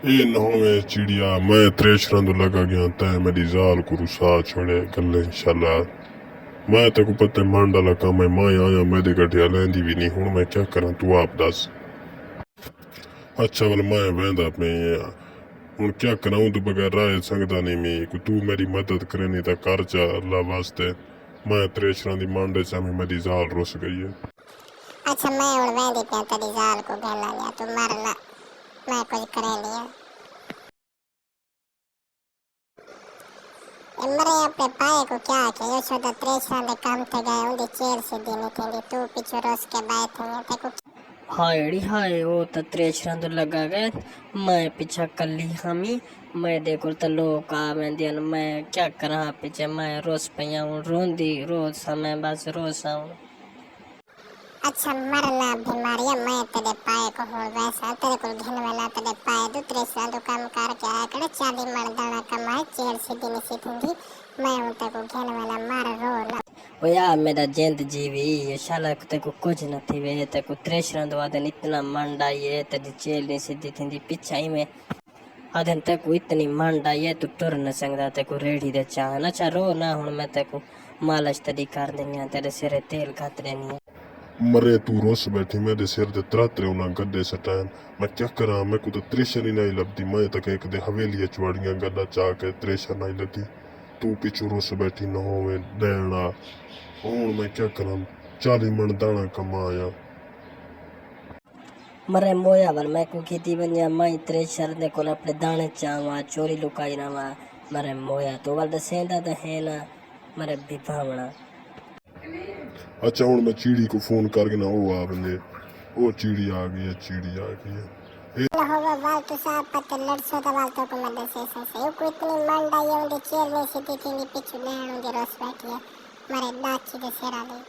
इन होवे चिड़िया मैं त्रेश रंद लगा गया तय मेरी जाल को रुसा छोड़े गले इंशाल्लाह मैं तेको पत्ते मांडा लगा मैं आया मैं दे गठिया लेंदी भी नहीं हूं मैं क्या करा तू आप दस। अच्छा वाल मैं वेंदा पे हूं क्या कराऊं तू बगैर राय संगदा नहीं मी को तू मेरी मदद करे नहीं तो कर जा अल्लाह वास्ते मैं त्रेश रंदी मांडे चा मेरी जाल रुस गई है। अच्छा मैं उड़ वेंदी पे तेरी जाल को गला लिया तू मर ला मैं कुछ करे लिया मरे अपने पाए को क्या के यो छोटा त्रेसा दे काम थे गए उनकी चेर से देने थे तू पीछे रोस के बैठे हैं तेको हाय हाय वो तो त्रेश रंद लगा गए मैं पीछा कली हमी मैं देखो तो लोग आ मैं दिन मैं क्या करा पीछे मैं रोज पैया हूँ रोंदी रोज समय बस रोज आऊँ। अच्छा मरना बीमारियां मैं तेरे पाए को हो वैसा तेरे को घिन वाला तेरे पाए दो त्रेसा दो काम कर के आया करे चाली मर्दाना कमाए चेर से दिन से थी मैं उन तेरे को घिन वाला मार रोला ओ यार मेरा जिंद जीवी ये शाला ते को कुछ न थी वे ते को त्रेश रंद वादन इतना मंडा ये तेरी चेल नहीं सीधी थी पीछा ही में आधन ते को इतनी मंडा ये तू टुर न संगदा ते को रेडी दे चाह ना चा रो ना हुन मैं ते को मालिश तरी कर देनी तेरे सिरे तेल खात रहनी मरे तू रोस बैठी मेरे सिर ते त्रात्रे उना गड्डे सटान मैं क्या करा मैं को तो त्रेशन ही नहीं लभदी मैं तक एक दे हवेली चवाड़ियां गड्डा चा के त्रेशन नहीं लगी तू पीछू रोस बैठी न होवे देना हूं मैं क्या करा 40 मन दाना कमाया मरे मोया वर मैं को खेती बनिया मैं त्रेशर ने को अपने दाने चावा चोरी लुकाई रवा मरे मोया तो वाल सेंदा तो है ना मरे बिभावना। अच्छा हूं मैं चिड़ी को फोन करके ना वो आ बंदे वो चिड़ी आ गई है चिड़ी आ गई है होगा वाल तो साहब पत्ते लड़सो तो वाल तो को मदद से को इतनी मंडा ये उनकी चेर नहीं सीधी थी पीछे लेन उनके रोस बैठी है मारे दाची दे सेरा ले